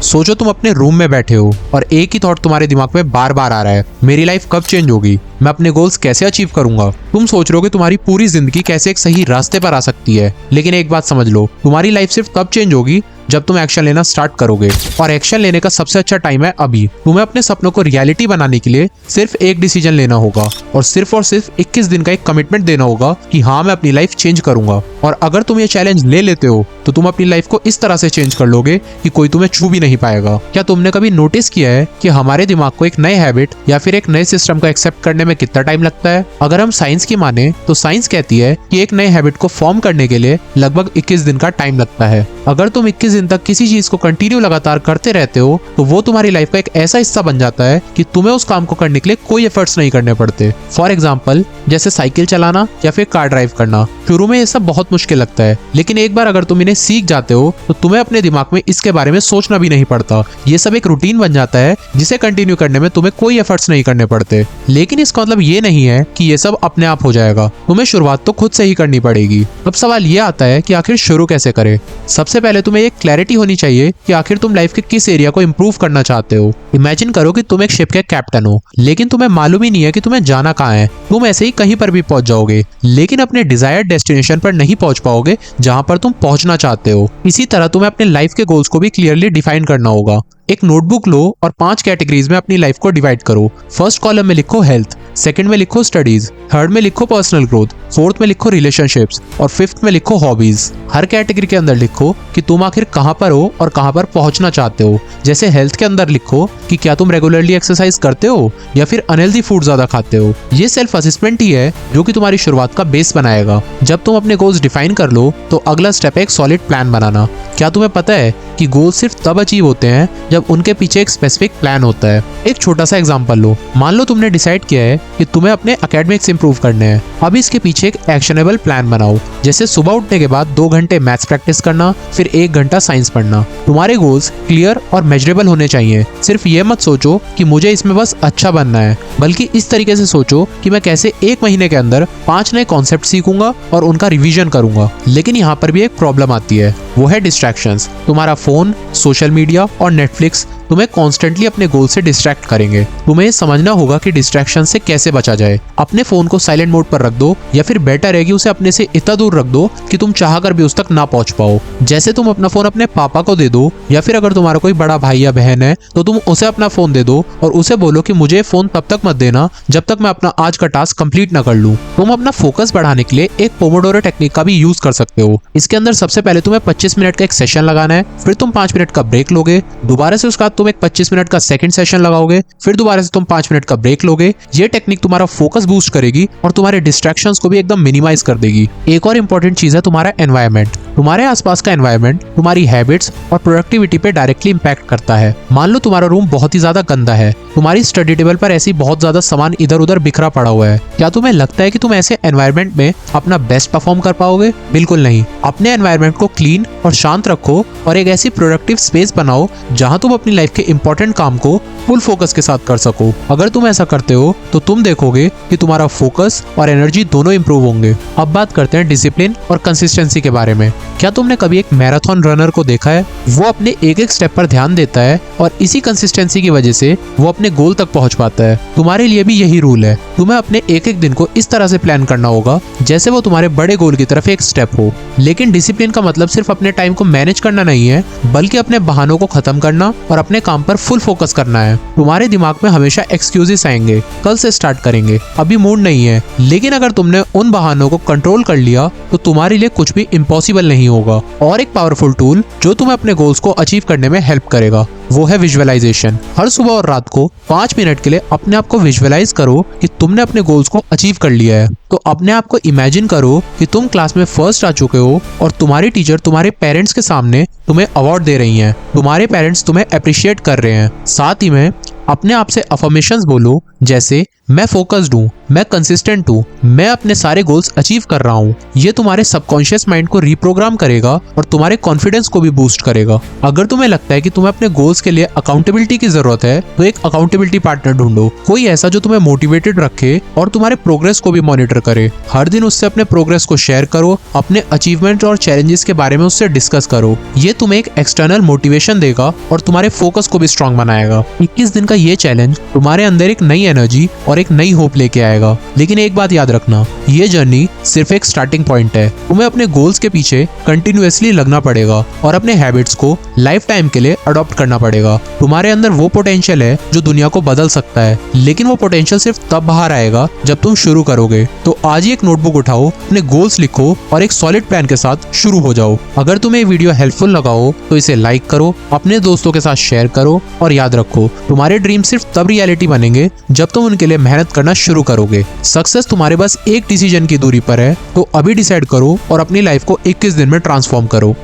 सोचो तुम अपने रूम में बैठे हो और एक ही थॉट तुम्हारे दिमाग में बार बार आ रहा है, मेरी लाइफ कब चेंज होगी, मैं अपने गोल्स कैसे अचीव करूंगा। तुम सोच रहे हो कि तुम्हारी पूरी जिंदगी कैसे एक सही रास्ते पर आ सकती है, लेकिन एक बात समझ लो, तुम्हारी लाइफ सिर्फ तब चेंज होगी जब तुम एक्शन लेना स्टार्ट करोगे। और एक्शन लेने का सबसे अच्छा टाइम है अभी। तुम्हें अपने सपनों को रियलिटी बनाने के लिए सिर्फ एक डिसीजन लेना होगा और सिर्फ 21 दिन का एक कमिटमेंट देना होगा कि हाँ, मैं अपनी लाइफ चेंज करूंगा। और अगर तुम ये चैलेंज ले लेते हो तो तुम अपनी लाइफ को इस तरह से चेंज कर लोगे कि कोई तुम्हें छू भी नहीं पाएगा। क्या तुमने कभी नोटिस किया है कि हमारे दिमाग को एक नए हैबिट या फिर एक नए सिस्टम को एक्सेप्ट करने में कितना टाइम लगता है? अगर हम साइंस की माने तो साइंस कहती है कि एक नए हैबिट को फॉर्म करने के लिए लगभग 21 दिन का टाइम लगता है। अगर तुम 21 दिन तक किसी चीज को कंटिन्यू लगातार करते रहते हो तो वो तुम्हारी लाइफ का एक ऐसा हिस्सा बन जाता है कि तुम्हें उस काम को करने के लिए कोई एफर्ट्स नहीं करने पड़ते। फॉर एग्जाम्पल, जैसे साइकिल चलाना या फिर कार ड्राइव करना। शुरू में ये सब बहुत मुश्किल लगता है, लेकिन एक बार अगर तुम इन्हें सीख जाते हो तो तुम्हें अपने दिमाग में इसके बारे में सोचना भी नहीं पड़ता। ये सब एक रूटीन बन जाता है जिसे कंटिन्यू करने में तुम्हें कोई एफर्ट्स नहीं करने पड़ते। लेकिन इसका मतलब ये नहीं है कि ये सब अपने आप हो जाएगा, तुम्हें शुरुआत तो खुद से ही करनी पड़ेगी। अब सवाल ये आता है कि आखिर शुरू कैसे करें। सबसे पहले तुम्हें एक क्लैरिटी होनी चाहिए कि आखिर तुम लाइफ के किस एरिया को इंप्रूव करना चाहते हो। इमेजिन करो कि तुम एक शिप के कैप्टन हो, लेकिन तुम्हें मालूम ही नहीं है कि तुम्हें जाना कहाँ है। तुम ऐसे ही कहीं पर भी पहुंच जाओगे, लेकिन अपने डिजायर्ड डेस्टिनेशन पर नहीं पहुंच पाओगे जहां पर तुम पहुंचना चाहते हो। इसी तरह तुम्हें अपने लाइफ के गोल्स को भी क्लियरली डिफाइन करना होगा। एक नोटबुक लो और 5 कैटेगरीज में अपनी लाइफ को डिवाइड करो। फर्स्ट कॉलम में लिखो हेल्थ, सेकंड में लिखो स्टडीज, थर्ड में लिखो पर्सनल ग्रोथ, फोर्थ में लिखो रिलेशनशिप्स और फिफ्थ में लिखो हॉबीज। हर कैटेगरी के अंदर लिखो कि तुम आखिर कहां पर हो और कहां पर पहुंचना चाहते हो। जैसे हेल्थ के अंदर लिखो कि क्या तुम रेगुलरली एक्सरसाइज करते हो या फिर अनहेल्दी फूड ज्यादा खाते हो। ये सेल्फ असेसमेंट ही है जो कि तुम्हारी शुरुआत का बेस बनाएगा। जब तुम अपने गोल्स डिफाइन कर लो तो अगला स्टेप है एक सॉलिड प्लान बनाना। क्या तुम्हें पता है कि गोल्स सिर्फ तब अचीव होते हैं जब उनके पीछे एक स्पेसिफिक प्लान होता है। एक छोटा सा एग्जांपल लो। मान लो तुमने डिसाइड किया है कि तुम्हें अपने एकेडमिक्स इंप्रूव करने हैं। अब इसके पीछे एक एक्शनेबल प्लान बनाओ। जैसे सुबह उठने के बाद 2 घंटे मैथ्स प्रैक्टिस करना, फिर 1 घंटा साइंस पढ़ना। तुम्हारे गोल्स क्लियर और मेजरेबल होने चाहिए। सिर्फ ये मत सोचो कि मुझे इसमें बस अच्छा बनना है, बल्कि इस तरीके से सोचो कि मैं कैसे 1 महीने के अंदर 5 नए कॉन्सेप्ट सीखूंगा और उनका रिवीजन करूंगा। लेकिन यहाँ पर भी एक प्रॉब्लम आती है, वो है डिस्ट्रैक्शंस। तुम्हारा फोन, सोशल मीडिया और नेटफ्लिक्स तुम्हें कॉन्स्टेंटली अपने गोल से डिस्ट्रैक्ट करेंगे। तुम्हें समझना होगा कि डिस्ट्रैक्शन से कैसे बचा जाए। अपने फोन को साइलेंट मोड पर रख दो या फिर बेटर है कि उसे अपने से इतना दूर रख दो कि तुम चाहकर भी उस तक ना पहुंच पाओ। जैसे तुम अपना फोन अपने पापा को दे दो, या फिर अगर तुम्हारा कोई बड़ा भाई या बहन है तो तुम उसे अपना फोन दे दो और उसे बोलो कि मुझे फोन तब तक मत देना जब तक मैं अपना आज का टास्क कंप्लीट ना कर लूं। तुम अपना फोकस बढ़ाने के लिए एक पोमोडोरो टेक्निक का भी यूज कर सकते हो। इसके अंदर सबसे पहले तुम्हें 25 मिनट का एक सेशन लगाना है, फिर तुम 5 मिनट का ब्रेक लोगे, दोबारा से उसके बाद तुम एक 25 मिनट का सेकंड सेशन लगाओगे, फिर दोबारा से तुम 5 मिनट का ब्रेक लोगे। ये टेक्निक तुम्हारा फोकस बूस्ट करेगी और तुम्हारे डिस्ट्रैक्शंस को भी एकदम मिनिमाइज कर देगी। एक और इंपॉर्टेंट चीज है तुम्हारा एनवायरनमेंट। तुम्हारे आसपास का एनवायरनमेंट तुम्हारी हैबिट्स और प्रोडक्टिविटी पे डायरेक्टली इंपैक्ट करता है। मान लो तुम्हारा रूम बहुत ही ज्यादा गंदा है, तुम्हारी स्टडी टेबल पर ऐसी बहुत ज्यादा सामान इधर उधर बिखरा पड़ा हुआ है। क्या तुम्हें लगता है कि तुम ऐसे एनवायरनमेंट में अपना बेस्ट परफॉर्म कर पाओगे? बिल्कुल नहीं। अपने एनवायरनमेंट को क्लीन और शांत रखो और एक ऐसी प्रोडक्टिव स्पेस बनाओ जहां तुम अपनी लाइफ के इंपॉर्टेंट काम को फुल फोकस के साथ कर सको। अगर तुम ऐसा करते हो तो तुम देखोगे कि तुम्हारा फोकस और एनर्जी दोनों इंप्रूव होंगे। अब बात करते हैं डिसिप्लिन और कंसिस्टेंसी के बारे में। क्या तुमने कभी एक मैराथन रनर को देखा है? वो अपने एक एक स्टेप पर ध्यान देता है और इसी कंसिस्टेंसी की वजह से वो अपने गोल तक पहुंच पाता है। तुम्हारे लिए भी यही रूल है। तुम्हें अपने एक एक दिन को इस तरह से प्लान करना होगा जैसे वो तुम्हारे बड़े गोल की तरफ एक स्टेप हो। लेकिन डिसिप्लिन का मतलब सिर्फ अपने टाइम को मैनेज करना नहीं है, बल्कि अपने बहानों को खत्म करना और अपने काम पर फुल फोकस करना है। तुम्हारे दिमाग में हमेशा एक्सक्यूजेस आएंगे, कल से स्टार्ट करेंगे, अभी मूड नहीं है। लेकिन अगर तुमने उन बहानों को कंट्रोल कर लिया तो तुम्हारे लिए कुछ भी इम्पॉसिबल नहीं होगा। और एक पावरफुल टूल जो तुम्हें अपने गोल्स को अचीव करने में हेल्प करेगा वो है विजुअलाइजेशन। हर सुबह और रात को 5 मिनट के लिए अपने आप को विजुअलाइज करो कि तुमने अपने गोल्स को अचीव कर लिया है। तो अपने आप को इमेजिन करो कि तुम क्लास में फर्स्ट आ चुके हो और तुम्हारी टीचर तुम्हारे पेरेंट्स के सामने तुम्हें अवार्ड दे रही हैं। तुम्हारे पेरेंट्स तुम्हें अप्रिशिएट कर रहे हैं। साथ ही में अपने आप से अफर्मेशंस बोलो जैसे मैं फोकस्ड हूँ, मैं कंसिस्टेंट हूँ, मैं अपने सारे गोल्स अचीव कर रहा हूँ। ये तुम्हारे सबकॉन्शियस माइंड को रिप्रोग्राम करेगा और तुम्हारे कॉन्फिडेंस को भी बूस्ट करेगा। अगर तुम्हें लगता है कि तुम्हें अपने गोल्स के लिए अकाउंटेबिलिटी की जरूरत है तो एक अकाउंटेबिलिटी पार्टनर ढूंढो, कोई ऐसा जो तुम्हें मोटिवेटेड रखे और तुम्हारे प्रोग्रेस को भी मॉनिटर करे। हर दिन उससे अपने प्रोग्रेस को शेयर करो, अपने अचीवमेंट और चैलेंजेस के बारे में उससे डिस्कस करो। ये तुम्हें एक एक्सटर्नल मोटिवेशन देगा और तुम्हारे फोकस को भी स्ट्रांग बनाएगा। 21 दिन का ये चैलेंज तुम्हारे अंदर एक नई एनर्जी और एक नई होप लेके आएगा। लेकिन एक बात याद रखना, ये जर्नी सिर्फ एक स्टार्टिंग पॉइंट है। तुम्हें अपने गोल्स के पीछे कंटिन्यूअसली लगना पड़ेगा और अपने हैबिट्स को लाइफ टाइम के लिए अडॉप्ट करना पड़ेगा। तुम्हारे अंदर वो पोटेंशियल है जो दुनिया को बदल सकता है, लेकिन वो पोटेंशियल सिर्फ तब बाहर आएगा जब तुम शुरू करोगे। तो आज ही एक नोटबुक उठाओ, अपने गोल्स लिखो और एक सॉलिड प्लान के साथ शुरू हो जाओ। अगर तुम्हें ये वीडियो हेल्पफुल लगा हो तो इसे लाइक करो, अपने दोस्तों के साथ शेयर करो और याद रखो, तुम्हारे ड्रीम सिर्फ तब रियलिटी बनेंगे जब तुम उनके लिए मेहनत करना शुरू करोगे। सक्सेस तुम्हारे बस एक डिसीजन की दूरी पर है, तो अभी डिसाइड करो और अपनी लाइफ को 21 दिन में ट्रांसफॉर्म करो।